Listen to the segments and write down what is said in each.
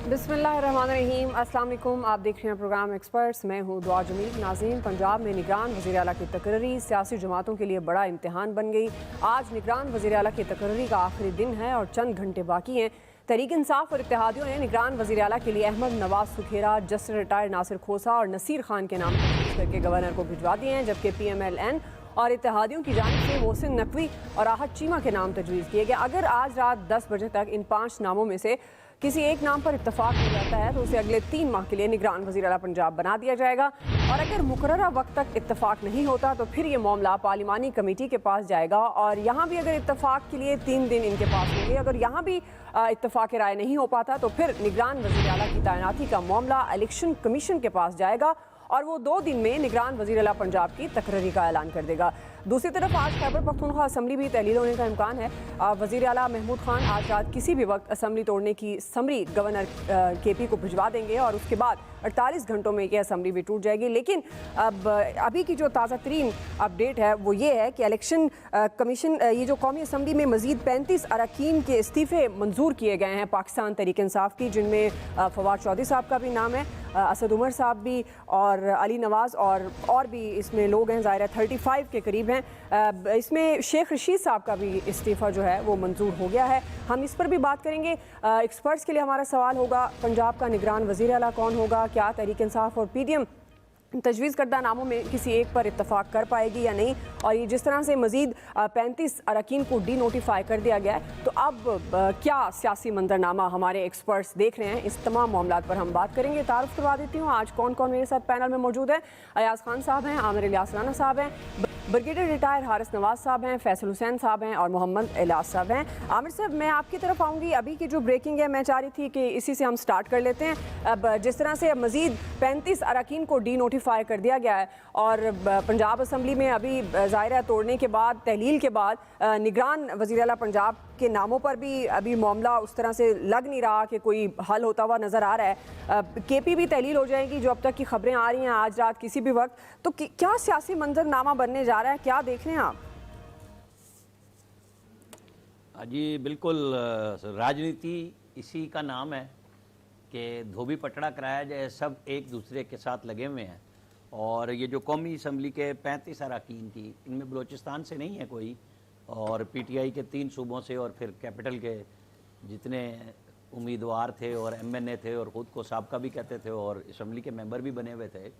बिस्मिल्लाहिर्रहमानिर्रहीम, अस्सलाम वालेकुम। आप देख रहे हैं प्रोग्राम एक्सपर्ट्स। मैं हूँ दुआ जमील। नाज़रीन, पंजाब में निगरान वज़ीर आला की तकर्री सियासी जमातों के लिए बड़ा इम्तिहान बन गई। आज निगरान वज़ीर आला की तकर्री का आखिरी दिन है और चंद घंटे बाकी हैं। तहरीक इंसाफ और इत्तेहादियों ने निगरान वज़ीर आला के लिए अहमद नवाज सुखेरा, जस्टिस रिटायर्ड नासिर खोसा और नसीर खान के नाम तजवीज़ करके गवर्नर को भिजवा दिए हैं, जबकि PMLN और इत्तेहादियों की जानिब से मोहसिन नकवी और राहत चीमा के नाम तजवीज़ किए गए। अगर आज रात 10 बजे तक इन 5 नामों में से किसी एक नाम पर इत्तफाक हो जाता है तो उसे अगले 3 माह के लिए निगरान वज़ीर आला पंजाब बना दिया जाएगा, और अगर मुकर्ररा वक्त तक इत्तफाक नहीं होता तो फिर ये मामला पार्लिमानी कमेटी के पास जाएगा, और यहाँ भी अगर इत्तफाक के लिए 3 दिन इनके पास होंगे। अगर यहाँ भी इत्तफाक राय नहीं हो पाता तो फिर निगरान वज़ीर आला की तैनाती का मामला इलेक्शन कमीशन के पास जाएगा और वो 2 दिन में निगरान वज़ीर आला पंजाब की तकर्री का ऐलान कर देगा। दूसरी तरफ आज खैबर पख्तूनख्वा असम्बली भी तहलील होने का इम्कान है। वज़ीर आला महमूद खान आज रात किसी भी वक्त असम्बली तोड़ने की समरी गवर्नर KP को भिजवा देंगे और उसके बाद 48 घंटों में ये असम्बली भी टूट जाएगी। लेकिन अब अभी की जो ताज़ा तरीन अपडेट है वो ये है कि इलेक्शन कमीशन, ये जो कौमी असम्बली में मज़ीद 35 अरकान के इस्तीफ़े मंजूर किए गए हैं पाकिस्तान तहरीक इंसाफ की, जिनमें फवाद चौधरी साहब का भी नाम है, असद उमर साहब भी और अली नवाज़ और भी इसमें लोग हैं, ज़ाहिर है 35 के करीब हैं। इसमें शेख रशीद साहब का भी इस्तीफ़ा जो है वो मंजूर हो गया है। हम इस पर भी बात करेंगे। एक्सपर्ट्स के लिए हमारा सवाल होगा, पंजाब का निगरान वज़ीर आला कौन होगा? क्या तहरीक इंसाफ और PDM तजवीज़ करदा नामों में किसी एक पर इत्तफाक कर पाएगी या नहीं? और ये जिस तरह से मज़ीद 35 अरकान को डीनोटिफाई कर दिया गया है, तो अब क्या सियासी मंजरनामा हमारे एक्सपर्ट्स देख रहे हैं, इस तमाम मामलात पर हम बात करेंगे। तारुफ करवा देती हूँ आज कौन कौन मेरे साथ पैनल में मौजूद है। अयाज खान साहब हैं, आमिर इलियास राना साहब हैं, ब्रिगेडियर रिटायर हारिस नवाज साहब हैं, फैसल हुसैन साहब हैं और मोहम्मद इलियास साहब हैं। आमिर साहब, मैं आपकी तरफ आऊँगी। अभी की जो ब्रेकिंग है, मैं चाह रही थी कि इसी से हम स्टार्ट कर लेते हैं। अब जिस तरह से मज़ीद 35 अरकान को डीनोटिफाई कर दिया गया है और पंजाब असम्बली में अभी ज़ाहिर है तोड़ने के बाद, तहलील के बाद निगरान वज़ीर आला पंजाब के नामों पर भी अभी मामला उस तरह से लग नहीं रहा कि कोई हल होता हुआ नज़र आ रहा है। KP भी तहलील हो जाएगी जो अब तक की खबरें आ रही हैं आज रात किसी भी वक्त। तो क्या सियासी मंजरनामा बनने जा रहा है, क्या देख रहे हैं आप? जी बिल्कुल, राजनीति इसी का नाम है कि धोबी पटड़ा कराया जाए, सब एक दूसरे के साथ लगे हुए हैं। और ये जो कौमी असम्बली के 35 अरकान थी, इनमें बलूचिस्तान से नहीं है कोई, और PTI के 3 सूबों से और फिर कैपिटल के जितने उम्मीदवार थे और MNA थे और ख़ुद को साबका भी कहते थे और असम्बली के मेंबर भी बने हुए थे,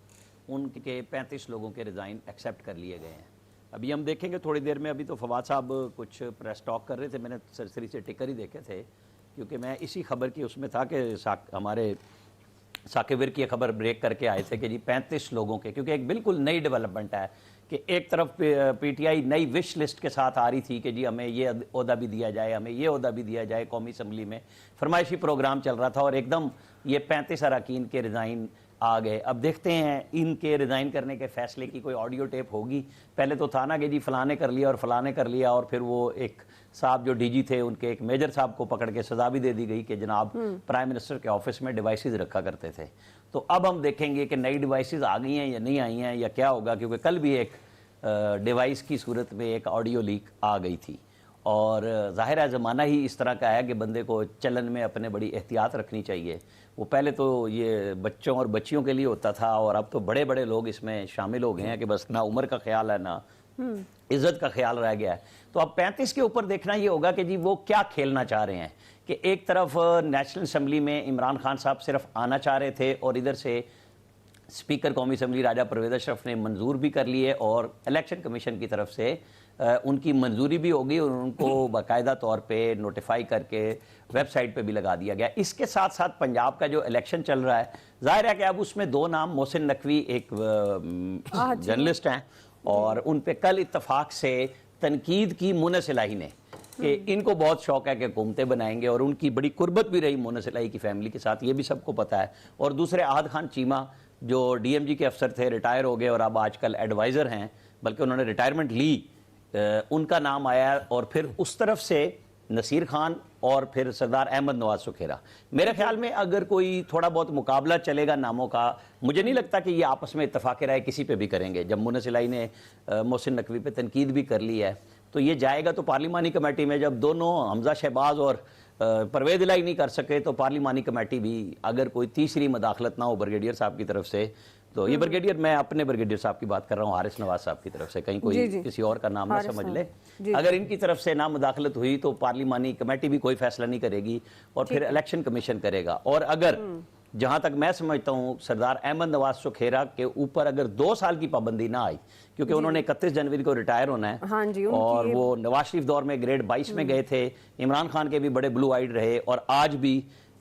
उनके 35 लोगों के रिज़ाइन एक्सेप्ट कर लिए गए हैं। अभी हम देखेंगे थोड़ी देर में। अभी तो फवाद साहब कुछ प्रेस टॉक कर रहे थे, मैंने सरसरी से टिकर ही देखे थे, क्योंकि मैं इसी खबर की उसमें था कि हमारे साकिबिर की खबर ब्रेक करके आए थे कि जी 35 लोगों के, क्योंकि एक बिल्कुल नई डेवलपमेंट है कि एक तरफ PTI नई विश लिस्ट के साथ आ रही थी कि जी हमें ये ओहदा भी दिया जाए, हमें ये ओहदा भी दिया जाए। कौमी असम्बली में फरमाइशी प्रोग्राम चल रहा था और एकदम ये 35 अरकान के रिज़ाइन आ गए। अब देखते हैं इनके रिज़ाइन करने के फैसले की कोई ऑडियो टेप होगी। पहले तो था ना कि जी फलाने कर लिया और फलाने कर लिया, और फिर वो एक साहब जो DG थे उनके एक मेजर साहब को पकड़ के सज़ा भी दे दी गई कि जनाब प्राइम मिनिस्टर के ऑफिस में डिवाइसेस रखा करते थे। तो अब हम देखेंगे कि नई डिवाइसेस आ गई हैं या नहीं आई हैं या क्या होगा, क्योंकि कल भी एक डिवाइस की सूरत में एक ऑडियो लीक आ गई थी। और ज़ाहिर है ज़माना ही इस तरह का है कि बंदे को चलन में अपने बड़ी एहतियात रखनी चाहिए। वो पहले तो ये बच्चों और बच्चियों के लिए होता था, और अब तो बड़े बड़े लोग इसमें शामिल हो गए हैं कि बस ना उम्र का ख्याल है ना इज़्ज़त का ख्याल रह गया है। तो अब 35 के ऊपर देखना ये होगा कि जी वो क्या खेलना चाह रहे हैं। कि एक तरफ नेशनल असम्बली में इमरान खान साहब सिर्फ आना चाह रहे थे और इधर से स्पीकर कौमी असम्बली राजा परवेज़ अशरफ ने मंजूर भी कर लिए और इलेक्शन कमीशन की तरफ से उनकी मंजूरी भी होगी और उनको बाकायदा तौर पे नोटिफाई करके वेबसाइट पे भी लगा दिया गया। इसके साथ साथ पंजाब का जो इलेक्शन चल रहा है, जाहिर है कि अब उसमें 2 नाम, मोहसिन नकवी एक जर्नलिस्ट हैं और उन पे कल इत्तफाक से तनकीद की मुनस इलाही ने कि इनको बहुत शौक है कि हुकूमतें बनाएंगे, और उनकी बड़ी कुर्बत भी रही मुनस इलाही की फैमिली के साथ, ये भी सबको पता है। और दूसरे आहद खान चीमा जो DMG के अफसर थे, रिटायर हो गए और अब आजकल एडवाइज़र हैं, बल्कि उन्होंने रिटायरमेंट ली, उनका नाम आया। और फिर उस तरफ से नसीर खान और फिर सरदार अहमद नवाज सुखेरा। मेरे ख्याल में अगर कोई थोड़ा बहुत मुकाबला चलेगा नामों का, मुझे नहीं लगता कि ये आपस में इत्तफाक राय किसी पे भी करेंगे। जब मुनस इलाही ने मोहसिन नकवी पे तनकीद भी कर ली है, तो ये जाएगा तो पार्लिमानी कमेटी में। जब दोनों हमजा शहबाज और परवेज इलाही नहीं कर सके तो पार्लिमानी कमेटी भी अगर कोई तीसरी मदाखलत ना हो ब्रिगेडियर साहब की तरफ से, तो ये ब्रिगेडियर, मैं अपने ब्रिगेडियर साहब की बात कर रहा हूँ, हारिस नवाज साहब की तरफ से, कहीं कोई किसी और का नाम ना समझ ले, अगर इनकी तरफ से ना मुदाखलत हुई तो पार्लिमानी कमेटी भी कोई फैसला नहीं करेगी और फिर इलेक्शन कमीशन करेगा। और अगर जहां तक मैं समझता हूं सरदार अहमद नवाज सुखेरा के ऊपर अगर 2 साल की पाबंदी ना आई, क्योंकि उन्होंने 31 जनवरी को रिटायर होना है, हाँ जी, और वो नवाज शरीफ दौर में ग्रेड 22 में गए थे, इमरान खान के भी बड़े ब्लू आइड रहे, और आज भी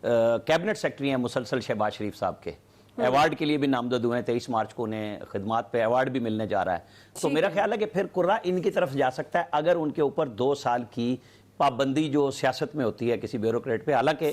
कैबिनेट सेक्रेटरी हैं मुसलसल शहबाज शरीफ साहब के, अवार्ड के लिए भी नामजद हुए हैं, 23 मार्च को उन्हें खिदमात पे अवार्ड भी मिलने जा रहा है। तो मेरा ख्याल है कि फिर कुर्रा इनकी तरफ जा सकता है अगर उनके ऊपर 2 साल की पाबंदी जो सियासत में होती है किसी ब्यूरोक्रेट पे। हालांकि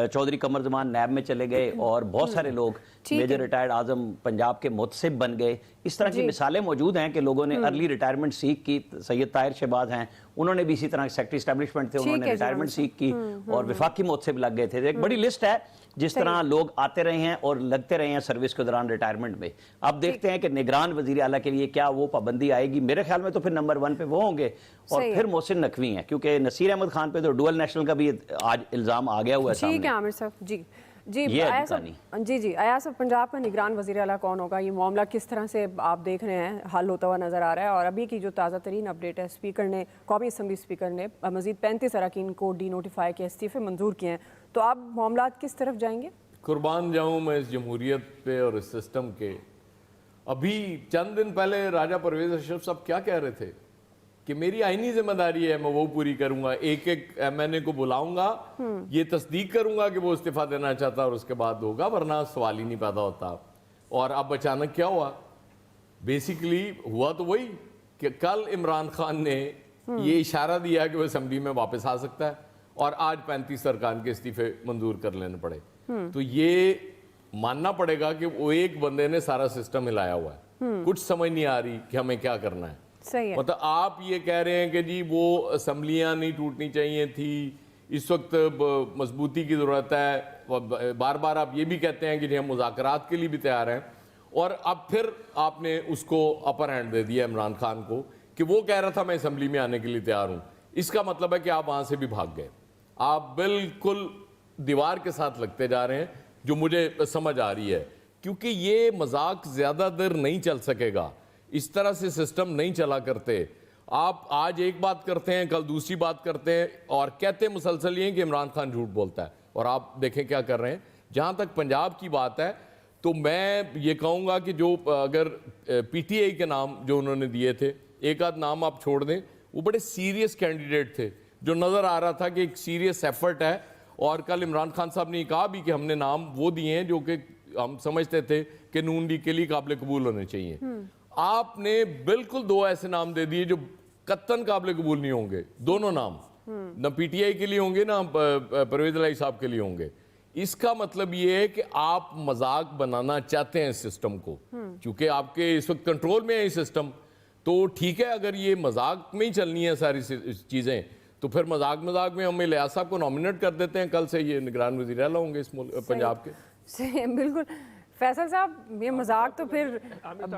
चौधरी कमर जमान नैब में चले गए और बहुत सारे लोग मेजर रिटायर्ड आजम पंजाब के मुतसिब बन गए, इस तरह की मिसालें मौजूद हैं कि लोगों ने अर्ली रिटायरमेंट सीख की। सैयद ताहिर शहबाज हैं, उन्होंने भी इसी तरह सेक्रेटरी एस्टैब्लिशमेंट थे, उन्होंने रिटायरमेंट सीख की और विफाकी मुतसिब लग गए थे। एक बड़ी लिस्ट है जिस तरह लोग आते रहे हैं और लगते रहे हैं सर्विस के दौरान रिटायरमेंट में। अब देखते हैं कि निगरान वजीर आला के लिए क्या वो पाबंदी आएगी। मेरे ख्याल में तो फिर नंबर 1 पे वो होंगे और फिर मोहसिन नकवी हैं, क्योंकि नसीर अहमद खान पे तो डुअल नेशनल का भी आज इल्जाम आ गया हुआ है सामने। ठीक है आमिर साहब, जी अयाज साहब, पंजाब का निगरान वज़ीर आला कौन होगा, ये मामला किस तरह से आप देख रहे हैं हल होता हुआ नजर आ रहा है? और अभी की जो ताज़ा तरीन अपडेट है, स्पीकर ने, कौमी असम्बली स्पीकर ने मजीद 35 अरकान को डी नोटिफाई के इस्तीफे मंजूर किए हैं, तो अब मामला किस तरफ जाएंगे? कुर्बान जाऊं मैं इस जमहूरियत पे और इस सिस्टम के। अभी चंद दिन पहले राजा परवेज अशरफ साहब क्या कह रहे थे कि मेरी आईनी जिम्मेदारी है, मैं वो पूरी करूंगा, एक एक MNA को बुलाऊंगा, ये तस्दीक करूंगा कि वो इस्तीफा देना चाहता और उसके बाद होगा, वरना सवाल ही नहीं पैदा होता। और अब अचानक क्या हुआ? बेसिकली हुआ तो वही कि कल इमरान खान ने ये इशारा दिया कि वो असेंबली में वापस आ सकता है और आज 35 अरकान के इस्तीफे मंजूर कर लेने पड़े। तो ये मानना पड़ेगा कि वो एक बंदे ने सारा सिस्टम हिलाया हुआ है। कुछ समझ नहीं आ रही कि हमें क्या करना है। सही है। मतलब आप ये कह रहे हैं कि जी वो असम्बलियां नहीं टूटनी चाहिए थी, इस वक्त मजबूती की जरूरत है, बार बार आप ये भी कहते हैं कि जी हम मुज़ाकरात के लिए भी तैयार हैं, और अब फिर आपने उसको अपर हैंड दे दिया इमरान खान को कि वो कह रहा था मैं असम्बली में आने के लिए तैयार हूं। इसका मतलब है कि आप वहां से भी भाग गए। आप बिल्कुल दीवार के साथ लगते जा रहे हैं, जो मुझे समझ आ रही है, क्योंकि ये मजाक ज्यादा देर नहीं चल सकेगा। इस तरह से सिस्टम नहीं चला करते। आप आज एक बात करते हैं, कल दूसरी बात करते हैं और कहते मुसलसल ये कि इमरान खान झूठ बोलता है, और आप देखें क्या कर रहे हैं। जहां तक पंजाब की बात है तो मैं ये कहूँगा कि जो अगर PTI के नाम जो उन्होंने दिए थे, एक आध नाम आप छोड़ दें, वो बड़े सीरियस कैंडिडेट थे, जो नज़र आ रहा था कि एक सीरियस एफर्ट है। और कल इमरान खान साहब ने कहा भी कि हमने नाम वो दिए हैं जो कि हम समझते थे कि नून लीग के लिए काबिल कबूल होने चाहिए। आपने बिल्कुल 2 ऐसे नाम दे दिए जो कत्तन काबिल कबूल नहीं होंगे। दोनों नाम न PTI के लिए होंगे ना परवेज इलाही साहब के लिए होंगे। इसका मतलब ये है कि आप मजाक बनाना चाहते हैं इस सिस्टम को, क्योंकि आपके इस वक्त कंट्रोल में है ये सिस्टम। तो ठीक है, अगर ये मजाक में ही चलनी है सारी चीजें, तो फिर मजाक में हम इलियास साहब को नॉमिनेट कर देते हैं, कल से ये निगरान वज़ीर आला होंगे इस पंजाब के। बिल्कुल फैसल साहब, ये मजाक तो फिर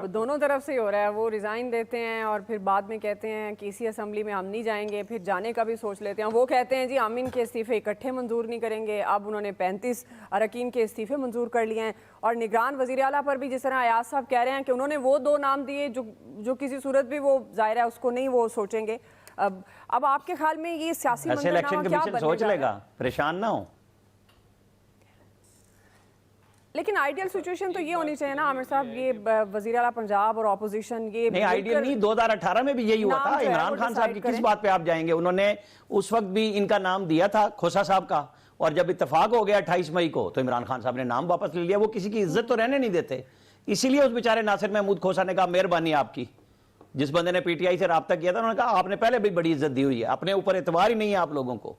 दोनों तरफ से ही हो रहा है। वो रिज़ाइन देते हैं और फिर बाद में कहते हैं कि इसी असम्बली में हम नहीं जाएंगे, फिर जाने का भी सोच लेते हैं। वो कहते हैं जी हम इनके इस्तीफे इकट्ठे मंजूर नहीं करेंगे। अब उन्होंने 35 अरकान के इस्तीफे मंजूर कर लिए हैं। और निगरान वज़ीर आला पर भी जिस तरह अयाज साहब कह रहे हैं कि उन्होंने वो 2 नाम दिए जो किसी सूरत भी वो जाहिर है उसको नहीं वो सोचेंगे। अब आपके ख्याल में ये सियासी इलेक्शन कमीशन सोच लेगा, परेशान ना हो। लेकिन आइडियल सिचुएशन तो ये होनी चाहिए ना आमिर साहब, ये वज़ीर आला पंजाब और ऑपोजिशन ये नहीं, आइडियल नहीं। 2018 में भी यही हुआ था। इमरान खान साहब की किस बात पे आप जाएंगे? उन्होंने उस वक्त भी इनका नाम दिया था खोसा साहब का, और जब इत्तेफाक हो गया 28 मई को तो इमरान खान साहब ने नाम वापस ले लिया। वो किसी की इज्जत तो रहने नहीं देते, इसीलिए उस बेचारे नासिर महमूद खोसा ने कहा मेहरबानी आपकी। जिस बंदे ने PTI से राब्ता किया था उन्होंने कहा आपने पहले भी बड़ी इज्जत दी हुई है, अपने ऊपर एतबार ही नहीं है आप लोगों को।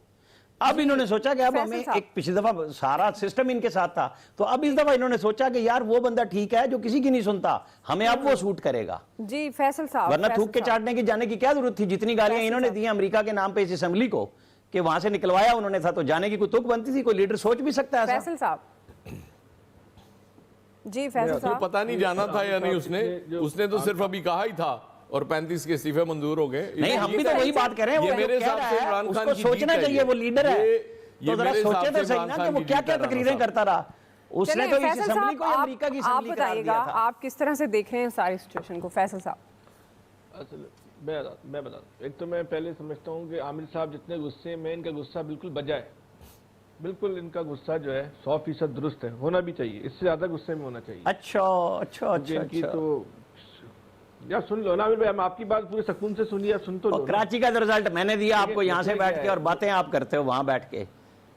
अब इन्होंने सोचा कि अब हमें एक, पिछली दफा सारा सिस्टम इनके साथ था, तो अब इस दफा इन्होंने सोचा कि यार वो बंदा ठीक है जो किसी की नहीं सुनता, हमें अब वो सूट करेगा। जी फैसल साहब, वरना थूक के चाटने की जाने की क्या जरूरत थी? जितनी गालियां इन्होंने दी अमेरिका के नाम पे इस असेंबली को कि वहां से निकलवाया उन्होंने था, तो जाने की कोई तुक बनती थी? कोई लीडर सोच भी सकता है? फैसल साहब जी, फैसल साहब पता नहीं जाना था या नहीं, उसने तो सिर्फ अभी कहा ही था और 35 के इस्तीफे मंजूर हो गए। नहीं, हम भी तो वही बात कर रहे हैं। ये मेरे हिसाब से इमरान खान की सोचना चाहिए, वो लीडर है। तो जरा मेरे सोचे हिसाब तो से सही इमरान ना खान कि वो की क्या जीत क्या है राणा तकरीरें साहब। करता रहा। उसने चलिए तो इस फैसल असेंबली को साहब, अमेरिका की आप असेंबली करार बताइएगा दिया था। आप किस तरह से देख रहे हैं सारी सिचुएशन को, फैसल साहब। असल मैं बता दूं। एक तो मैं पहले समझता हूँ कि आमिर साहब जितने गुस्से में, इनका गुस्सा बिल्कुल बजा है। बिल्कुल इनका गुस्सा जो है 100% दुरुस्त है, होना भी चाहिए, इससे ज्यादा गुस्से में होना चाहिए। अच्छा अच्छा क्योंकि अच्छा इनकी अच्छा। तो यार सुन लो ना आमिर भाई, हम आपकी बात पूरे सुकून से सुनिए, सुन तो लो और ना। कराची का रिजल्ट मैंने दिया देखिए, आपको यहाँ से मसले बैठ क्या के, है? और बातें आप करते हो वहां बैठ के।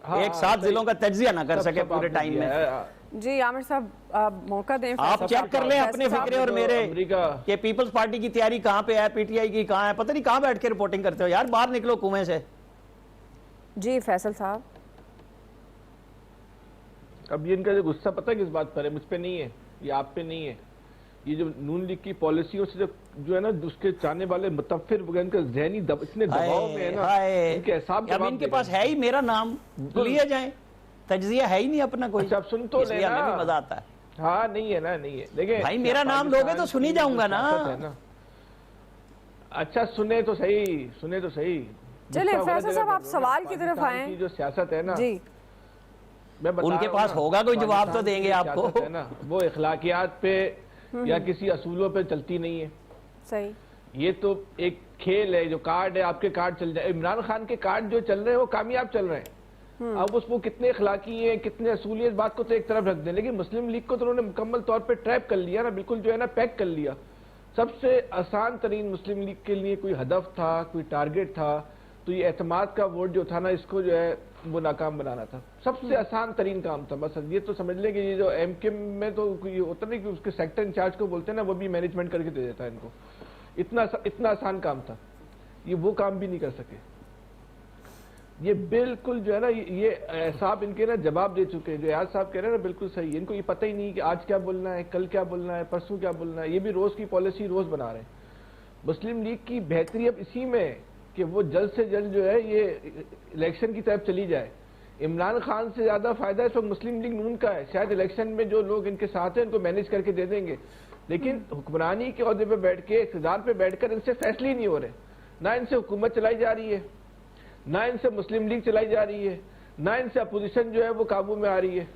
हाँ, एक साथ सही। जिलों का तज्जिया ना कर सब- सके सब पूरे आपने टाइम दिया में। है। जी आमिर साहब, आप मौका दें आप फैसल चेक साहब कर को। लें फैसल अपने साहब, फिक्रे और तो मेरे अमेरिका कि पीपल्स पार्टी की तैयारी कहाँ पे है, पीटीआई की कहाँ है, पता नहीं कहाँ बैठ के रिपोर्टिंग करते हो यार। बाहर निकलो कुएं से। जी फैसल साहब। अब ये इनका जो गुस्सा पता है किस बात पर है? मुझ पे नहीं है, ये आप पे नहीं है। ये जो नून लीग की पॉलिसियों से जो है ना, उसके चाहने वाले मुतफिर वगैरह, इनका जहनी इतने दबाव में है ना, हाय, उनके हिसाब अब इनके पास है ही मेरा नाम, लिए जाए। तज्जिया है ही नहीं अपना कोई। अच्छा, आप सुन तो इसलिए लेना। हमें भी मजा आता है। हाँ नहीं है ना, नहीं है। देखिए भाई मेरा नाम लोगे तो सुनी जाऊंगा ना। अच्छा सुने तो सही, सुने तो सही। चलिए गुस्सा फैसल वगैरह साहब, आप कर लो ना। सवाल की तरफ पाकिस्तान आए। की जो सियासत है ना, जी मैं बता उनके रहा हूं पास ना, होगा कोई जवाब तो पाकिस्तान देंगे की जो आपको। सियासत है ना, वो इखलाकियात पे या किसी असूलों पे चलती नहीं है। सही। ये तो एक खेल है, जो कार्ड है आपके कार्ड चल जाए। इमरान खान के कार्ड जो चल रहे हैं वो कामयाब चल रहे हैं। अब उसको कितने इखलाकी हैं, कितने असूली, इस बात को तो एक तरफ रख दें, लेकिन मुस्लिम लीग को तो उन्होंने मुकम्मल तौर पे ट्रैप कर लिया ना, बिल्कुल जो है ना पैक कर लिया। सबसे आसान तरीन मुस्लिम लीग के लिए कोई हदफ था, कोई टारगेट था, तो ये एतमाद का वोट जो था ना, इसको जो है वो नाकाम बनाना था। सबसे आसान तरीन काम था। बस ये तो समझ लें कि ये जो एमके में तो ये होता नहीं कि उसके सेक्टर इंचार्ज को बोलते हैं ना, वो भी मैनेजमेंट करके दे देता है इनको। इतना आसान काम था, ये वो काम भी नहीं कर सके। ये बिल्कुल जो है ना, ये साहब इनके ना जवाब दे चुके हैं। जो यार साहब कह रहे हैं ना, बिल्कुल सही है। इनको ये पता ही नहीं कि आज क्या बोलना है, कल क्या बोलना है, परसों क्या बोलना है। ये भी रोज की पॉलिसी रोज बना रहे हैं। मुस्लिम लीग की बेहतरी अब इसी में है कि वो जल्द से जल्द जो है ये इलेक्शन की तरफ चली जाए। इमरान खान से ज्यादा फायदा इस वक्त मुस्लिम लीग नून का है। शायद इलेक्शन में जो लोग इनके साथ हैं उनको मैनेज करके दे देंगे, लेकिन हुक्मरानी के ओहदे पे बैठ के, इक़्तिदार पे बैठकर इनसे फैसले ही नहीं हो रहे। ना इनसे हुकूमत चलाई जा रही है, ना इनसे मुस्लिम लीग चलाई जा रही है, ना इनसे अपोजिशन जो है वो काबू में आ रही है।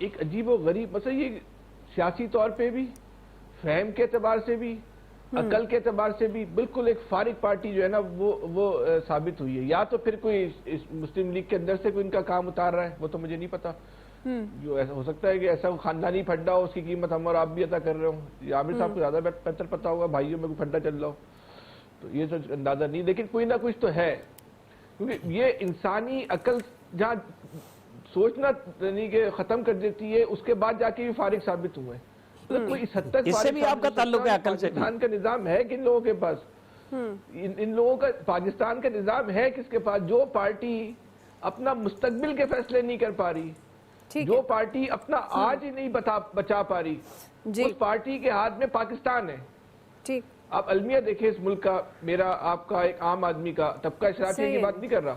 एक अजीब व गरीब, मतलब ये सियासी तौर पे भी, फहम के एतबार से भी, अकल के एतबार से भी बिल्कुल एक फारिग पार्टी जो है ना वो साबित हुई है। या तो फिर कोई इस मुस्लिम लीग के अंदर से कोई इनका काम उतार रहा है, वो तो मुझे नहीं पता। जो ऐसा हो सकता है कि ऐसा खानदानी फड्डा हो, उसकी कीमत हम और आप भी अदा कर रहे हो। आमिर साहब को ज्यादा बेहतर पता होगा, भाइयों में कोई फड्डा चल रहा हो, तो ये तो अंदाजा नहीं, लेकिन कोई ना कुछ तो है। क्योंकि ये इंसानी अकल जहाँ सोचना नहीं के खत्म कर देती है, उसके बाद जाके भी फारिग साबित हुए हैं। मतलब कोई इस हद तक इससे फारिग भी साबित आपका हो सकता ताल्लुक है है। अकल से भी। पाकिस्तान का निजाम है किन लोगों के पास? इन लोगों का पाकिस्तान का निजाम है किसके पास? जो पार्टी अपना मुस्तकबिल के फैसले नहीं कर पा रही, ठीक जो है। पार्टी अपना आज ही नहीं बचा पा रही, जी। उस पार्टी के हाथ में पाकिस्तान है। ठीक। आप अलमिया देखिए इस मुल्क का, मेरा आपका, एक आम आदमी का, तबका इशराफिया सही की है। बात नहीं कर रहा,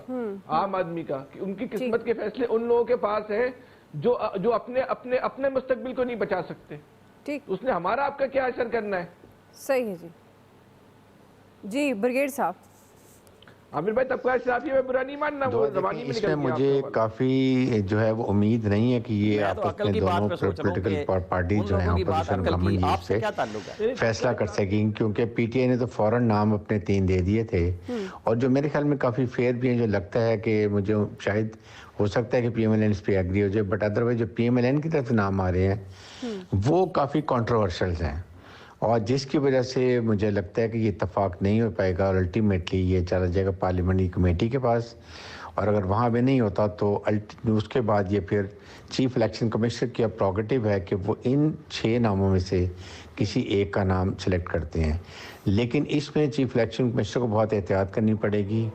आम आदमी का, कि उनकी किस्मत के फैसले उन लोगों के पास है जो अपने मुस्तकबिल को नहीं बचा सकते। ठीक। उसने हमारा आपका क्या असर करना है? सही है जी। जी ब्रिगेड साहब। आमिर भाई, तबका इशराफिया में बुरा नहीं मानना, वो जबानी में निकल इसमें गया मुझे आपका वाला। काफी जो है वो उम्मीद नहीं है कि ये मैं तो आपस अकल में की बात दोनों पे सोच रहा हूँ पॉलिटिकल कि पार्टी उन जो है लोगों की बात अपोजिशन अकल की, गवर्नमेंट आपसे क्या से ताल्लुक है? फैसला कर सकेंगे, क्योंकि पीटीआई ने तो फौरन नाम अपने 3 दे दिए थे, और जो मेरे ख्याल में काफी फेयर भी है। जो लगता है कि मुझे शायद हो सकता है कि पीएमएलएन इस पे एग्री हो जाए, बट अदरवाइज जो पीएमएलएन की तरफ से नाम आ रहे हैं वो काफी कंट्रोवर्शियल हैं, और जिसकी वजह से मुझे लगता है कि ये इत्तेफाक नहीं हो पाएगा, और अल्टीमेटली ये चला जाएगा पार्लियामेंट्री कमेटी के पास। और अगर वहाँ भी नहीं होता तो उसके बाद ये फिर चीफ इलेक्शन कमिश्नर की प्रोगेटिव है कि वो इन 6 नामों में से किसी एक का नाम सेलेक्ट करते हैं। लेकिन इसमें चीफ इलेक्शन कमिश्नर को बहुत एहतियात करनी पड़ेगी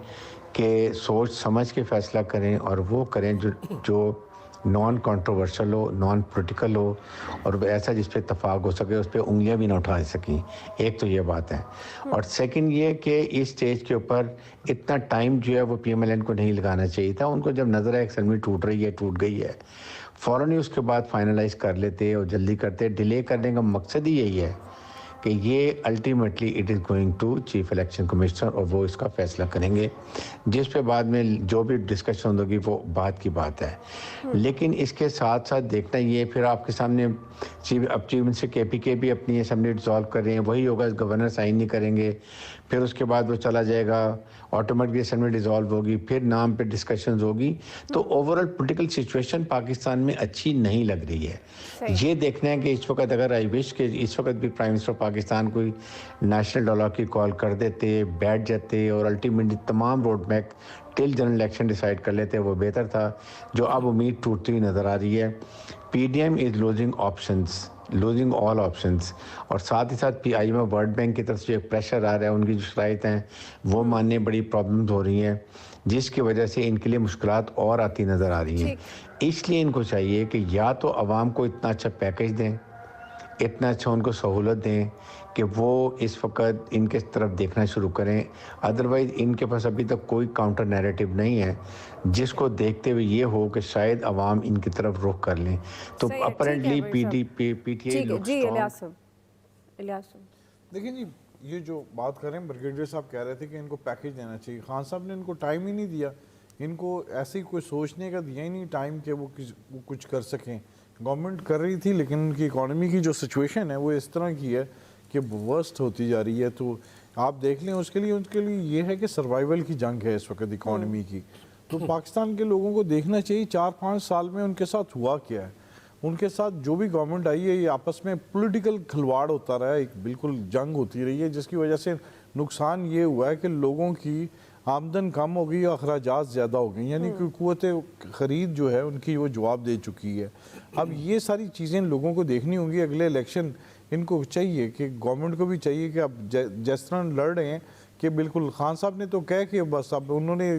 कि सोच समझ के फैसला करें, और वो करें जो नॉन कंट्रोवर्शियल हो, नॉन पॉलिटिकल हो, और ऐसा जिस पे इत्तेफाक हो सके, उस पर उंगलियां भी ना उठा सकें। एक तो ये बात है, और सेकंड ये कि इस स्टेज के ऊपर इतना टाइम जो है वो पीएमएलएन को नहीं लगाना चाहिए था। उनको जब नजर आया असेंबली टूट रही है, टूट गई है, फ़ौरन ही उसके बाद फाइनलाइज कर लेते और जल्दी करते। डिले करने का मकसद ही यही है कि ये ultimately it is going to chief election commissioner और वो इसका फैसला करेंगे, जिस पे बाद में जो भी डिस्कशन होगी वो बात की बात है। लेकिन इसके साथ साथ देखना ये फिर आपके सामने चीफ मिनिस्टर KPK भी अपनी असेंबली डिसॉल्व कर रहे हैं, वही होगा, गवर्नर साइन नहीं करेंगे, फिर उसके बाद वो चला जाएगा, ऑटोमेटिकली असेंबली डिसॉल्व होगी, फिर नाम पे डिस्कशंस होगी। तो ओवरऑल पॉलिटिकल सिचुएशन पाकिस्तान में अच्छी नहीं लग रही है। ये देखना है कि इस वक्त अगर आई विश कि इस वक्त भी प्राइम मिनिस्टर पाकिस्तान कोई नेशनल डायलॉग की कॉल कर देते, बैठ जाते और अल्टीमेटली तमाम road map till general election decide कर लेते, वो बेहतर था। जो अब उम्मीद टूटती हुई नज़र आ रही है। PDM is losing all options, और साथ ही साथ IMF वर्ल्ड बैंक की तरफ से एक प्रेशर आ रहा है, उनकी जो शराइत हैं वो मानने बड़ी प्रॉब्लम्स हो रही हैं, जिसकी वजह से इनके लिए मुश्किलात और आती नज़र आ रही हैं। इसलिए इनको चाहिए कि या तो आवाम को इतना अच्छा पैकेज दें, इतना अच्छा उनको सहूलत दें कि वो इस वक्त इनके तरफ देखना शुरू करें। अदरवाइज़ इनके पास अभी तक कोई काउंटर नैरेटिव नहीं है जिसको देखते हुए ये हो कि शायद अवाम इनकी तरफ रुख कर लें। तो अपरेंटली PTI देखिए जी, ये जो बात करें, ब्रिगेडियर साहब कह रहे थे कि इनको पैकेज देना चाहिए। खान साहब ने इनको टाइम ही नहीं दिया, इनको ऐसे ही कोई सोचने का दिया ही नहीं टाइम कि वो कुछ कर सकें। गवर्नमेंट कर रही थी, लेकिन उनकी इकॉनमी की जो सिचुएशन है वो इस तरह की है कि वर्स्ट होती जा रही है। तो आप देख लें, उनके लिए ये है कि सर्वाइवल की जंग है इस वक्त इकॉनमी की। तो पाकिस्तान के लोगों को देखना चाहिए 4-5 साल में उनके साथ हुआ क्या है। उनके साथ जो भी गवर्नमेंट आई है, ये आपस में पॉलिटिकल खिलवाड़ होता रहा है, एक बिल्कुल जंग होती रही है, जिसकी वजह से नुकसान ये हुआ है कि लोगों की आमदन कम हो गई और अखराजात ज़्यादा हो गई, यानी कि क़ुव्वत ख़रीद जो है उनकी वो जवाब दे चुकी है। अब ये सारी चीज़ें लोगों को देखनी होंगी। अगले इलेक्शन इनको चाहिए कि गवर्नमेंट को भी चाहिए कि अब जिस तरह लड़ रहे हैं कि बिल्कुल खान साहब ने तो कह के बस अब उन्होंने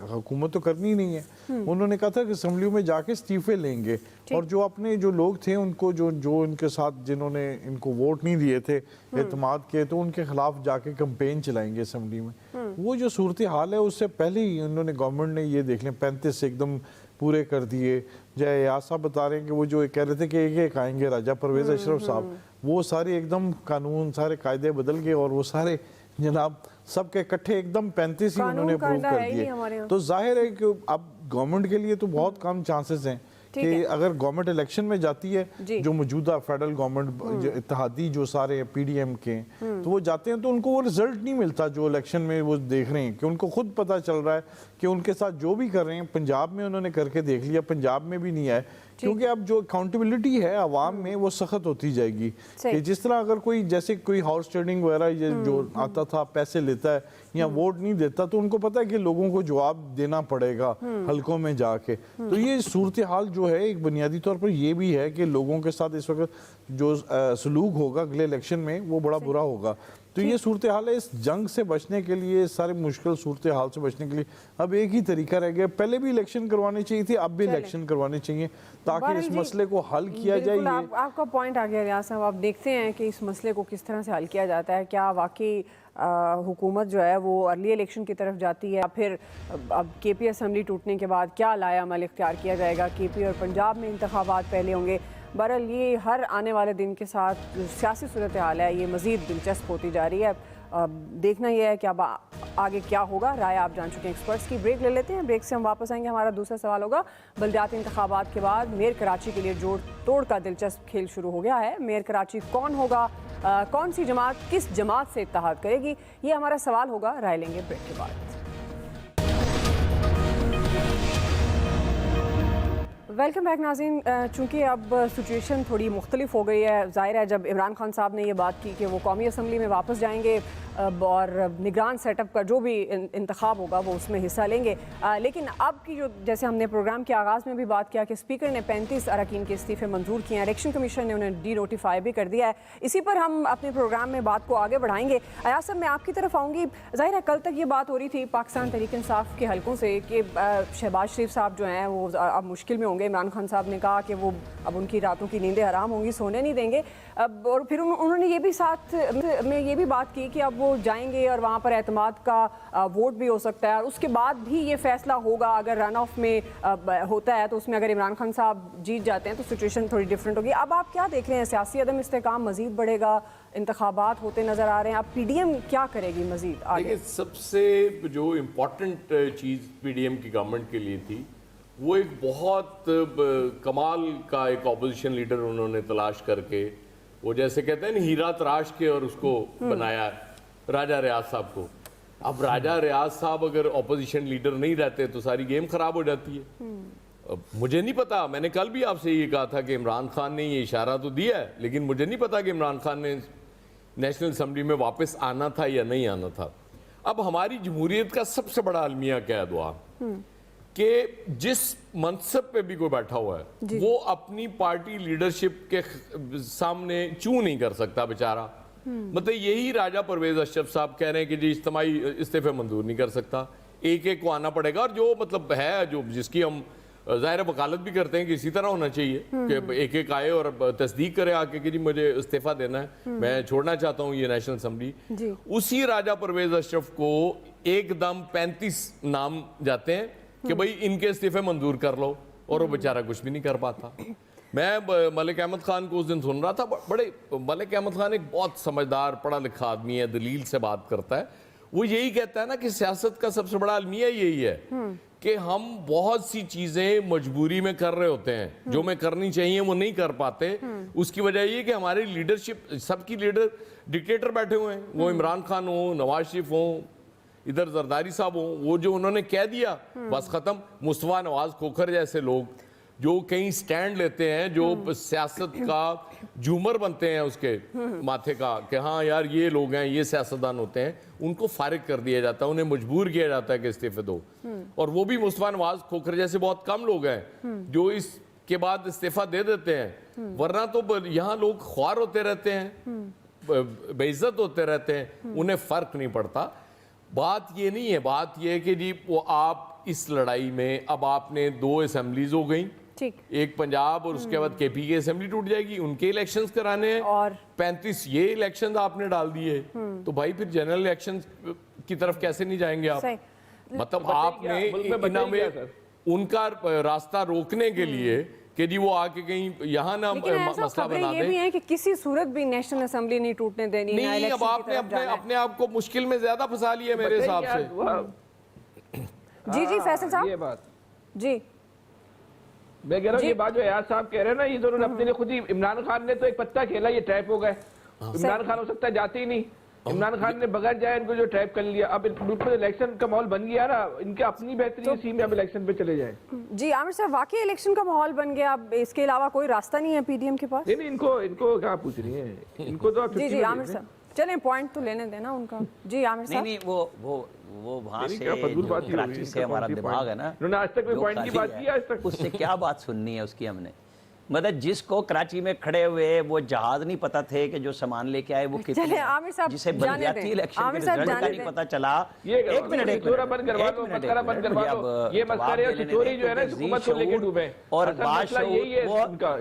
हुकूमत तो करनी ही नहीं है। उन्होंने कहा था कि असम्बली में जाके इस्तीफे लेंगे और जो अपने जो लोग थे उनको जो इनके साथ जिन्होंने इनको वोट नहीं दिए थे, एतमाद के, तो उनके खिलाफ जाके कैंपेन चलाएंगे असम्बली में। वो जो सूरत हाल है उससे पहले ही उन्होंने गवर्नमेंट ने ये देख लें 35 एकदम पूरे कर दिए। जय याद साहब बता रहे हैं कि वो जो कह रहे थे कि एक आएंगे राजा परवेज अशरफ साहब, वो सारे एकदम कानून सारे कायदे बदल गए और वो सारे जनाब सबके इकट्ठे एकदम 35 ही उन्होंने अप्रूव कर दिए। तो जाहिर है कि अब गवर्नमेंट के लिए तो बहुत कम चांसेस हैं कि अगर गवर्नमेंट इलेक्शन में जाती है, जो मौजूदा फेडरल गवर्नमेंट इत्तेहादी जो सारे PDM के तो वो जाते हैं तो उनको वो रिजल्ट नहीं मिलता जो इलेक्शन में वो देख रहे हैं, कि उनको खुद पता चल रहा है कि उनके साथ जो भी कर रहे हैं, पंजाब में उन्होंने करके देख लिया, पंजाब में भी नहीं आए, क्योंकि अब जो अकाउंटेबिलिटी है आवाम में वो सख्त होती जाएगी। कि जिस तरह अगर कोई जैसे कोई हाउस ट्रेडिंग वगैरह ये जो आता था, पैसे लेता है या वोट नहीं देता, तो उनको पता है कि लोगों को जवाब देना पड़ेगा हलकों में जाके। तो ये सूरत हाल जो है एक बुनियादी तौर पर ये भी है कि लोगों के साथ इस वक्त जो सलूक होगा अगले इलेक्शन में वो बड़ा बुरा होगा। तो ये सूरत हाल है। इस जंग से बचने के लिए, सारे मुश्किल सूरत हाल से बचने के लिए अब एक ही तरीका रह गया। पहले भी इलेक्शन करवाने चाहिए थी, अब भी इलेक्शन करवाने चाहिए ताकि इस मसले को हल किया जाए। आपका पॉइंट आ गया रियाज साहब। आप देखते हैं कि इस मसले को किस तरह से हल किया जाता है। क्या वाकई हुकूमत जो है वो अर्ली इलेक्शन की तरफ जाती है, या फिर अब KP असम्बली टूटने के बाद क्या लाया अमल इख्तियार किया जाएगा? KP और पंजाब में इंतखाबात पहले होंगे। बहरहाल ये हर आने वाले दिन के साथ सियासी सूरत हाल है, ये मज़ीद दिलचस्प होती जा रही है। देखना यह है कि अब आगे क्या होगा। राय आप जान चुके हैं एक्सपर्ट्स की। ब्रेक ले लेते हैं, ब्रेक से हम वापस आएंगे। हमारा दूसरा सवाल होगा, बल्दियाती इंतखाबात के बाद मेयर कराची के लिए जोड़ तोड़ का दिलचस्प खेल शुरू हो गया है। मेयर कराची कौन होगा, कौन सी जमात किस जमात से इत्तेहाद करेगी, ये हमारा सवाल होगा। राय लेंगे ब्रेक के बाद। वेलकम बैक नाज़रीन। चूँकि अब सिचुएशन थोड़ी मुख्तलिफ हो गई है, ज़ाहिर है जब इमरान खान साहब ने ये बात की कि वो कौमी असम्बली में वापस जाएंगे और निगरान सेटअप का जो भी इंतखाब होगा वो उसमें हिस्सा लेंगे, लेकिन अब की जो, जैसे हमने प्रोग्राम के आगाज़ में भी बात किया कि स्पीकर ने 35 अरकान के इस्तीफ़े मंजूर किए हैं, इलेक्शन कमीशन ने उन्हें डी-नोटिफाई भी कर दिया है। इसी पर हम अपने प्रोग्राम में बात को आगे बढ़ाएंगे। अयाज साहब, मैं आपकी तरफ आऊँगी। ज़ाहिर है कल तक ये बात हो रही थी पाकिस्तान तहरीक इंसाफ के हलकों से कि शहबाज शरीफ साहब जो हैं वो अब मुश्किल में होंगे, इमरान खान साहब ने कहा कि वो अब उनकी रातों की नींदें हराम होंगी, सोने नहीं देंगे। अब और फिर उन्होंने ये भी साथ में ये भी बात की कि अब वो जाएंगे और वहाँ पर एतमाद का वोट भी हो सकता है, और उसके बाद भी ये फैसला होगा अगर रन ऑफ में होता है तो उसमें अगर इमरान खान साहब जीत जाते हैं तो सिचुएशन थोड़ी डिफरेंट होगी। अब आप क्या देख रहे हैं, सियासी अदम इस्तेकाम मजीद बढ़ेगा, इंतखाबात होते नजर आ रहे हैं, अब पीडीएम क्या करेगी मजीद आगे? देखिए, सबसे जो इम्पोर्टेंट चीज़ पीडीएम की गवर्नमेंट के लिए थी वो एक बहुत कमाल का एक ऑपोजिशन लीडर उन्होंने तलाश करके, वो जैसे कहते हैं ना हीरा तराश के और उसको बनाया राजा रियाज साहब को। अब राजा रियाज साहब अगर ऑपोजिशन लीडर नहीं रहते तो सारी गेम खराब हो जाती है। अब मुझे नहीं पता, मैंने कल भी आपसे ये कहा था कि इमरान खान ने ये इशारा तो दिया है, लेकिन मुझे नहीं पता कि इमरान खान ने नेशनल असम्बली में वापस आना था या नहीं आना था। अब हमारी जमहूरियत का सबसे बड़ा अलमिया क्या है दुआ, कि जिस मनसब पे भी कोई बैठा हुआ है वो अपनी पार्टी लीडरशिप के सामने चू नहीं कर सकता बेचारा। मतलब यही राजा परवेज अशरफ साहब कह रहे हैं कि जी इज्तिमाई इस्तीफे मंजूर नहीं कर सकता, एक एक को आना पड़ेगा। और जो मतलब है, जो जिसकी हम ज़ाहिर वकालत भी करते हैं कि इसी तरह होना चाहिए कि एक एक आए और तस्दीक करे आके कि जी मुझे इस्तीफा देना है, मैं छोड़ना चाहता हूँ ये नेशनल असम्बली। उसी राजा परवेज अशरफ को एकदम 35 नाम जाते हैं कि भाई इनके इस्तीफे मंजूर कर लो, और वो बेचारा कुछ भी नहीं कर पाता। मैं मलिक अहमद खान को उस दिन सुन रहा था, बड़े मलिक अहमद खान एक बहुत समझदार पढ़ा लिखा आदमी है, दलील से बात करता है। वो यही कहता है ना कि सियासत का सबसे बड़ा अलमिया यही है कि हम बहुत सी चीजें मजबूरी में कर रहे होते हैं, जो मैं करनी चाहिए वो नहीं कर पाते। उसकी वजह ये कि हमारी लीडरशिप, सबकी लीडर डिक्टेटर बैठे हुए हैं, वो इमरान खान हो, नवाज शरीफ हो, इधर जरदारी साहब हो, वो जो उन्होंने कह दिया बस खत्म। मुस्तफा नवाज खोखर जैसे लोग जो कहीं स्टैंड लेते हैं, जो सियासत का झूमर बनते हैं उसके माथे का कि हाँ यार ये लोग हैं, ये सियासतदान होते हैं, उनको फारिग कर दिया जाता है, उन्हें मजबूर किया जाता है कि इस्तीफे दो। और वो भी मुस्तफा नवाज खोखर जैसे बहुत कम लोग हैं जो इसके बाद इस्तीफा दे देते हैं, वरना तो यहाँ लोग ख्वार होते रहते हैं, बेइज्जत होते रहते हैं, उन्हें फर्क नहीं पड़ता। बात ये नहीं है, बात ये है कि जी वो आप इस लड़ाई में अब आपने 2 असेंबलीज हो गई, एक पंजाब और उसके बाद केपी की असेंबली टूट जाएगी, उनके इलेक्शंस कराने हैं और 35 ये इलेक्शंस आपने डाल दिए, तो भाई फिर जनरल इलेक्शंस की तरफ कैसे नहीं जाएंगे आप? मतलब आपने में उनका रास्ता रोकने के लिए कि जी वो आके कहीं यहाँ ना मसला बना ये भी है कि किसी सूरत भी नेशनल असेंबली नहीं टूटने देनी। नहीं, अब आपने अपने आप को मुश्किल में ज्यादा फंसा लिया मेरे हिसाब से। जी फैसल साहब, ये बात जी मैं कह रहा हूँ, ये बात जो एयाज साहब कह रहे हैं ना, ये दोनों अपने लिए खुद ही, इमरान खान ने तो एक पत्ता खेला, ये ट्रैप हो गए। इमरान खान हो सकता है जाते ही नहीं, इमरान खान ने बगैर जाए इनको जो ट्रैप कर लिया। अब बिल्कुल इलेक्शन का माहौल बन गया ना, इनके अपनी बेहतरी इसी में अब इलेक्शन पे चले जाए। जी आमिर साहब, वाकई इलेक्शन का माहौल बन गया, अब इसके अलावा कोई रास्ता नहीं है पीडीएम के पास? नहीं, इनको क्या पूछ रही है, इनको तो जी आमिर साहब चलें, पॉइंट तो लेने देना उनका। जी आमिर साहब, नहीं वो वहाँ से कराची से हमारा दिमाग है ना, उन्होंने आज तक कोई पॉइंट की बात की आज तक? उससे क्या बात सुननी है उसकी हमने? मतलब जिसको कराची में खड़े हुए वो जहाज नहीं पता थे कि जो सामान लेके आए वो कितने, जिसे बलदियाती इलेक्शन के रिजल्ट का नहीं पता चला। एक मिनट ये चोरी जो है ना हुकूमत को लेके डूबे, और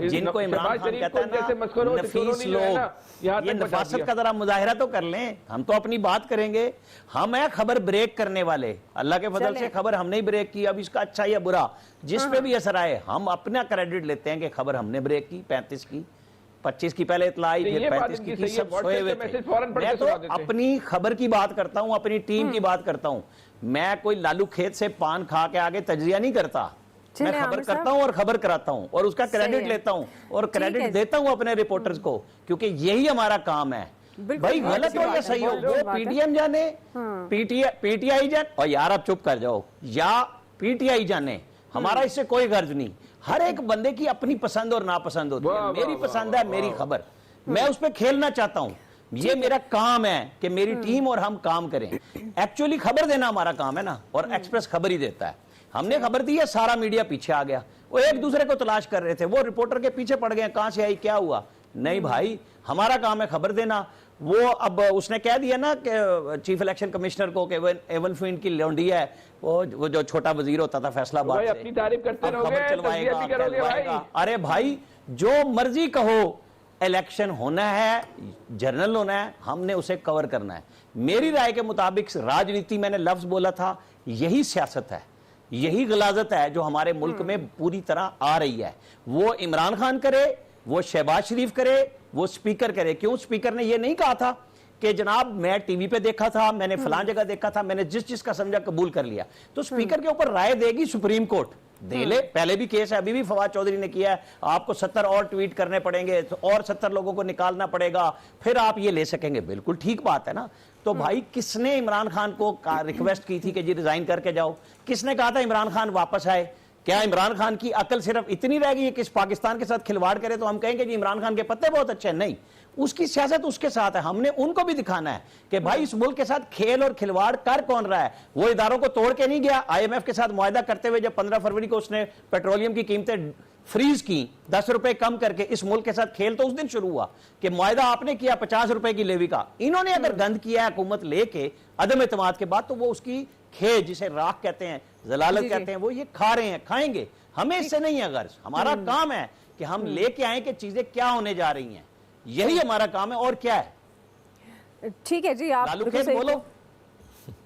जिनको इमरान खान कहता है ना नफीस लोग, ये नफासत का जरा मुजाहिरा तो कर लें। हम तो अपनी बात करेंगे, हम है खबर ब्रेक करने वाले, अल्लाह के फजल से खबर हमने ही ब्रेक की। अब इसका अच्छा या बुरा जिस पे भी असर आए, हम अपना क्रेडिट लेते हैं कि खबर हमने ब्रेक की। 35 की 25 की पहले इतला आई, फिर 35 की सब सोए हुए थे। मैं तो अपनी खबर की बात करता हूं, अपनी टीम की बात करता हूं। मैं कोई लालू खेत से पान खा के आगे तजरिया नहीं करता, मैं खबर करता हूं और खबर कराता हूं और उसका क्रेडिट लेता हूं और क्रेडिट देता हूं अपने रिपोर्टर्स को, क्योंकि यही हमारा काम है। भाई गलत हो या सही हो, वो पीटीएम जाने, पीटीआई जाने, और यार आप चुप कर जाओ, या पीटीआई जाने, हमारा इससे कोई गर्ज नहीं। हर एक बंदे की अपनी पसंद और नापसंद होती है। मेरी पसंद है मेरी खबर, मैं उस पर खेलना चाहता हूं, ये मेरा काम है कि मेरी टीम और हम काम करें। एक्चुअली खबर देना हमारा काम है ना, और एक्सप्रेस खबर ही देता है। हमने खबर दी है, सारा मीडिया पीछे आ गया, वो एक दूसरे को तलाश कर रहे थे, वो रिपोर्टर के पीछे पड़ गए, कहां से आई क्या हुआ, नहीं भाई, हमारा काम है खबर देना। वो अब उसने कह दिया ना कि चीफ इलेक्शन कमिश्नर को कि एवन फील्ड की लौंडी है, वो जो छोटा वजीर होता था फैसलाबाद से, अपनी तारीफ करते अब रहोगे, खबर चलवाएगा, तस्वीर भी करोगे भाई। अरे भाई जो मर्जी कहो, इलेक्शन होना है, जर्नल होना है, हमने उसे कवर करना है। मेरी राय के मुताबिक राजनीति, मैंने लफ्ज बोला था, यही सियासत है, यही गलाजत है जो हमारे मुल्क में पूरी तरह आ रही है। वो इमरान खान करे, वो शहबाज शरीफ करे, वो स्पीकर करे। क्यों स्पीकर ने ये नहीं कहा था कि जनाब मैं टीवी पे देखा था, मैंने फलां जगह देखा था, मैंने जिस चीज का समझा कबूल कर लिया। तो स्पीकर के ऊपर राय देगी सुप्रीम कोर्ट, दे ले। पहले भी केस है, अभी भी फवाद चौधरी ने किया है, आपको 70 और ट्वीट करने पड़ेंगे और 70 लोगों को निकालना पड़ेगा, फिर आप ये ले सकेंगे। बिल्कुल ठीक बात है ना। तो भाई किसने इमरान खान को रिक्वेस्ट की थी कि जी रिजाइन करके जाओ? किसने कहा था इमरान खान वापस आए? क्या इमरान खान की अकल सिर्फ इतनी रह गई है कि इस पाकिस्तान के साथ खिलवाड़ करे तो हम कहेंगे जी इमरान खान के पत्ते बहुत अच्छे हैं? नहीं, उसकी सियासत उसके साथ है। हमने उनको भी दिखाना है कि भाई इस मुल्क के साथ खेल और खिलवाड़ कर कौन रहा है। वो इदारों को तोड़ के नहीं गया। IMF के साथ मुआहदा करते हुए जब 15 फरवरी को उसने पेट्रोलियम की कीमतें फ्रीज की 10 रुपए कम करके, इस मुल्क के साथ खेल तो उस दिन शुरू हुआ कि मुआहदा आपने किया 50 रुपए की लेवी का। इन्होंने अगर गंद किया है हुकूमत लेके अदम एतमाद के बाद, तो वो उसकी खेल, जिसे राख कहते हैं, जलालत कहते हैं, वो ये खा रहे हैं, खाएंगे। हमें इससे नहीं है गर्ज। हमारा काम है कि हम लेके आए कि चीजें क्या होने जा रही हैं, यही हमारा काम है। और क्या है? ठीक है जी, आप लालू खेत बोलो।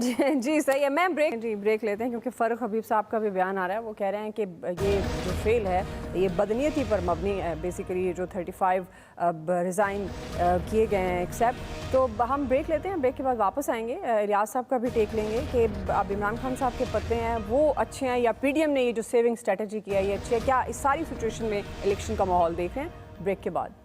जी सही है। मैं ब्रेक लेते हैं क्योंकि फ़ारूक हबीब साहब का भी बयान आ रहा है। वो कह रहे हैं कि ये जो फेल है ये बदनीयती पर मबनी है। बेसिकली ये जो 35 रिज़ाइन किए गए हैं एक्सेप्ट। तो हम ब्रेक लेते हैं, ब्रेक के बाद वापस आएंगे। इलियास साहब का भी टेक लेंगे कि अब इमरान खान साहब के पत्ते हैं वो अच्छे हैं या PDM ने ये जो सेविंग स्ट्रेटजी किया है ये अच्छी है? क्या इस सारी सिचुएशन में इलेक्शन का माहौल देख रहे हैं? ब्रेक के बाद।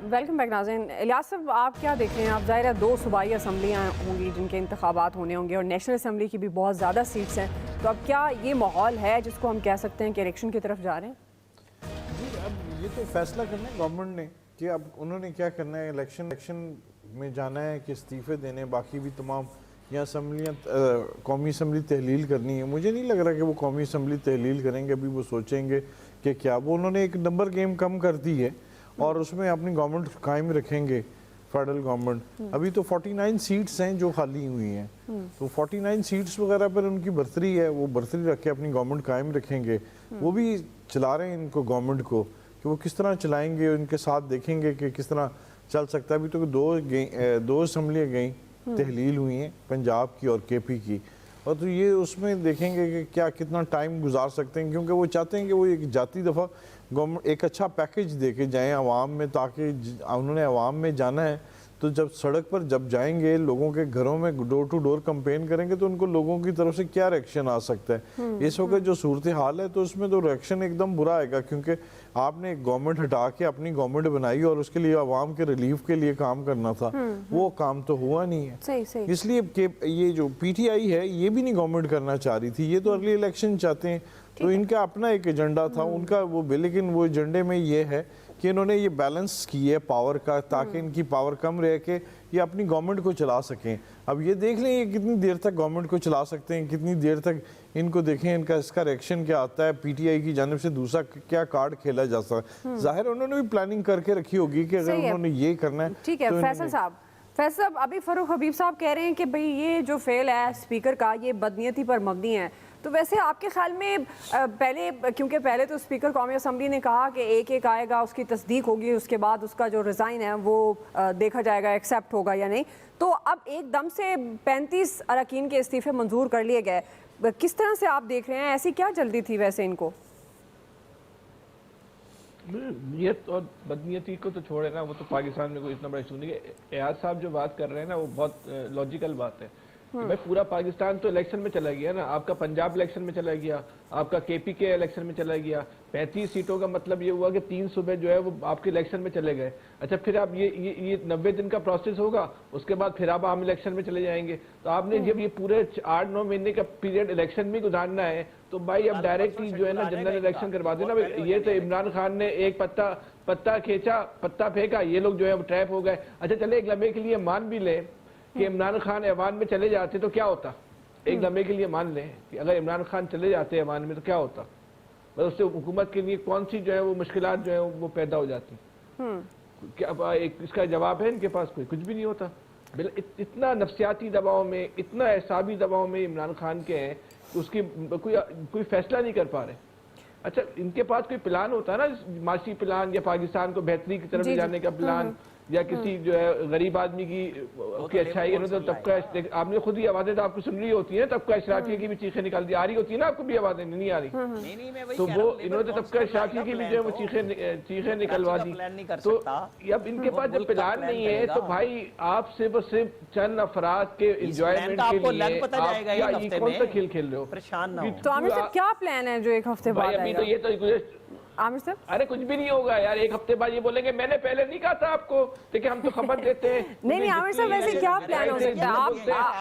वेलकम बैक नाज़रीन। इलियास साहब, आप क्या देख रहे हैं? आप ज़ाहिर है 2 सूबाई असम्बलियाँ होंगी जिनके इंतखाबात होने होंगे और नेशनल असम्बली की भी बहुत ज़्यादा सीट्स हैं। तो अब क्या ये माहौल है जिसको हम कह सकते हैं कि इलेक्शन की तरफ जा रहे हैं? जी, अब ये तो फैसला करना है गवर्नमेंट ने कि अब उन्होंने क्या करना है। इलेक्शन में जाना है कि इस्तीफ़े देने, बाकी भी तमाम या असम्बलियाँ, कौमी असम्बली तहलील करनी है। मुझे नहीं लग रहा कि वो कौमी असम्बली तहलील करेंगे। अभी वो सोचेंगे कि क्या, वो उन्होंने एक नंबर गेम कम कर दी है और उसमें अपनी गवर्नमेंट कायम रखेंगे, फेडरल गवर्नमेंट। अभी तो 49 सीट्स हैं जो खाली हुई हैं, तो 49 सीट्स वगैरह पर उनकी बर्तरी है, वो बर्तरी रख के अपनी गवर्नमेंट कायम रखेंगे। वो भी चला रहे हैं इनको, गवर्नमेंट को, कि वो किस तरह चलाएंगे, उनके साथ देखेंगे कि किस तरह चल सकता है। अभी तो 2 असम्बलियाँ गई, तहलील हुई हैं, पंजाब की और KP की, और तो ये उसमें देखेंगे कि क्या कितना टाइम गुजार सकते हैं, क्योंकि वो चाहते हैं कि वो एक जाती दफ़ा गवर्नमेंट एक अच्छा पैकेज दे के जाएँ आवाम में, ताकि उन्होंने आवाम में जाना है तो जब सड़क पर जब जाएंगे, लोगों के घरों में डोर टू डोर कंपेन करेंगे, तो उनको लोगों की तरफ से क्या रिएक्शन आ सकता है। इस वक्त जो सूरत हाल है तो उसमें तो रिएक्शन एकदम बुरा आएगा, क्योंकि आपने गवर्नमेंट हटा के अपनी गवर्नमेंट बनाई और उसके लिए आवाम के रिलीफ के लिए काम करना था, वो काम तो हुआ नहीं है। सही। इसलिए ये जो PTI है ये भी नहीं गवर्नमेंट करना चाह रही थी, ये तो अर्ली इलेक्शन चाहते हैं। तो इनका अपना एक एजेंडा था उनका वो, लेकिन वो एजेंडे में ये है कि इन्होंने ये बैलेंस की है पावर का, ताकि इनकी पावर कम रह के ये अपनी गवर्नमेंट को चला सकें। अब ये देख लें ये कितनी देर तक गवर्नमेंट को चला सकते हैं, कितनी देर तक इनको देखें, इनका इसका रिएक्शन क्या आता है, PTI की जानिब से दूसरा क्या कार्ड खेला जा सकता है। जाहिर उन्होंने भी प्लानिंग करके रखी होगी कि अगर उन्होंने ये करना है। ठीक है। फैसल साहब, अभी फ़ारूक हबीब साहब कह रहे हैं कि भाई ये जो फेल है स्पीकर का ये बदनीयती पर मबनी है। तो वैसे आपके ख्याल में क्योंकि पहले तो स्पीकर कौमी असम्बली ने कहा कि एक आएगा, उसकी तस्दीक होगी, उसके बाद उसका जो रिज़ाइन है वो देखा जाएगा एक्सेप्ट होगा या नहीं। तो अब एकदम से 35 अरकान के इस्तीफ़े मंजूर कर लिए गए, किस तरह से आप देख रहे हैं? ऐसी क्या जल्दी थी वैसे इनको? ये तो बदनीयती को तो छोड़े ना, वो तो पाकिस्तान में कोई इतना बड़ा इशू नहीं है। एयाज साहब जो बात कर रहे हैं ना, वो बहुत लॉजिकल बात है। भाई पूरा पाकिस्तान तो इलेक्शन में चला गया ना, आपका पंजाब इलेक्शन में चला गया, आपका KP के इलेक्शन में चला गया। 35 सीटों का मतलब ये हुआ कि 3 सूबे जो है वो आपके इलेक्शन में चले गए। अच्छा, फिर आप ये 90 दिन का प्रोसेस होगा, उसके बाद फिर आप आम इलेक्शन में चले जाएंगे। तो आपने जब ये पूरे 8-9 महीने का पीरियड इलेक्शन में गुजारना है, तो भाई अब डायरेक्ट ही जो है ना जनरल इलेक्शन करवा देना। ये तो इमरान खान ने एक पत्ता खींचा, पत्ता फेंका, ये लोग जो है ट्रैप हो गए। अच्छा चले, एक लम्हे के लिए मान भी ले कि इमरान खान ऐवान में चले जाते तो क्या होता? एक लम्हे के लिए मान लें कि अगर इमरान खान चले जाते ऐवान में तो क्या होता, मतलब उससे हुकूमत के लिए कौन सी जो है वो मुश्किलात जो है वो पैदा हो जाती। क्या इसका जवाब है इनके पास? कुछ भी नहीं होता। इतना नफ्सियाती दबाव में, इतना एहसाबी दबाव में इमरान खान के हैं कि उसकी कोई फैसला नहीं कर पा रहे। अच्छा, इनके पास कोई प्लान होता है ना, माशी प्लान या पाकिस्तान को बेहतरी की तरफ ले जाने का प्लान, या किसी जो है गरीब आदमी की अच्छाई तो तबका, आपने खुद ही आवाजें तो आपको सुन रही होती है, तबका अशराफिया की भी चीखें निकाल दी, आ रही होती है ना आपको भी आवाजें? नहीं आ रही, तो वो इन्होंने तबका अशराफिया की भी जो है वो चीखें निकलवा दी। तो अब इनके पास जब प्लान नहीं है तो भाई आप सिर्फ चंद अफराद के एंजॉयमेंट के लिए कौन सा खेल खेल रहे हो? परेशान ना हो। तो आमिर साहब क्या प्लान है जो एक हफ्ते बाद अभी तो ये तो आमिर साहब? अरे कुछ भी नहीं होगा यार, एक हफ्ते बाद ये बोलेंगे मैंने पहले नहीं कहा था आपको, देखिए हम तो खबर देते हैं। नहीं आमिर साहब, वैसे क्या प्लान हो सकता है?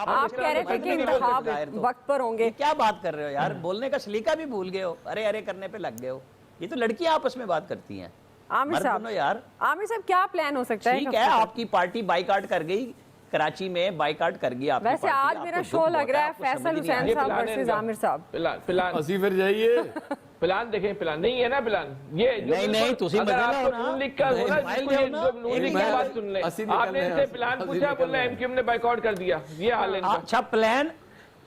आप कह रहे थे कि इंतखाब वक्त पर होंगे। क्या बात कर रहे हो यार, बोलने का सलीका भी भूल गए हो, अरे अरे करने पे लग गए हो। ये तो लड़कियां आपस में बात करती हैं। आमिर साहब यार, आमिर साहब क्या प्लान हो सकता है? ठीक है, आपकी पार्टी बाइकाट कर गई, कराची में बाइकाट कर गई आपकी वैसे पार्टी। आज मेरा शो लग रहा है फैसल हुसैन साहब वर्सेस आमिर साहब। प्लान असी फिर जाइए। प्लान देखें, प्लान नहीं है ना प्लान ये नहीं तुसी अगर आपको नून लीग का होना, नून लीग की बात सुन ले, आपने इनसे प्लान पूछा, बोला एमक्यूएम ने बाइकआउट कर दिया, ये हाल है। अच्छा प्लान,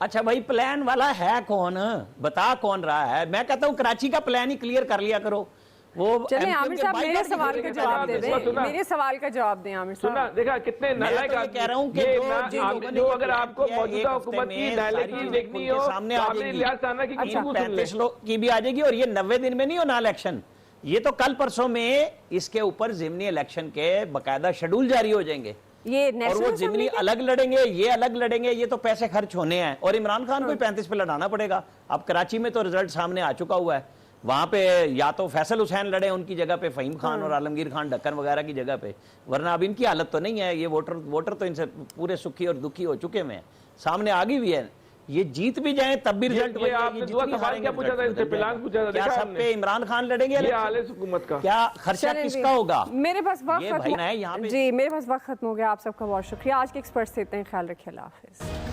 अच्छा भाई प्लान वाला है कौन, बता कौन रहा है? मैं कहता हूँ कराची का प्लान ही क्लियर कर लिया करो। वो चले आमिर साहब मेरे सवाल का जवाब दे दें, मेरे सवाल का जवाब दें आमिर साहब। सुना, देखा कितने नालायक आदमी कह रहा हूँ कि जो अगर आपको मौजूदा हुकूमत की नालायकी देखनी हो सामने आ जाएगी, 35 लोग की भी आ जाएगी। और ये 90 दिन में नहीं होना इलेक्शन, ये तो कल परसों में इसके ऊपर ज़िमनी इलेक्शन के बकायदा शेड्यूल जारी हो जाएंगे। ये और वो ज़िमनी अलग लड़ेंगे, ये अलग लड़ेंगे, ये तो पैसे खर्च होने हैं। और इमरान खान को 35 पे लड़ाना पड़ेगा। अब कराची में तो रिजल्ट सामने आ चुका हुआ है, वहां पे या तो फैसल हुसैन लड़े उनकी जगह पे फहीम खान और आलमगीर खान ढक्कन वगैरह की जगह पे, वरना अब इनकी हालत तो नहीं है। ये वोटर तो इनसे पूरे सुखी और दुखी हो चुके हैं, सामने आ गई भी है। ये जीत भी जाए तब भी रिजल्ट क्या पूछा था इनसे? प्लान पूछा था, क्या सब पे इमरान खान लड़ेंगे? हुकूमत का क्या खर्चा किसका होगा? मेरे पास वक्त खत्म है यहाँ पे। जी, मेरे पास वक्त खत्म हो गया। आप सबका बहुत शुक्रिया। आज के एक्सपर्ट्स से इतने, ख्याल रखिए, अल्लाह हाफिज।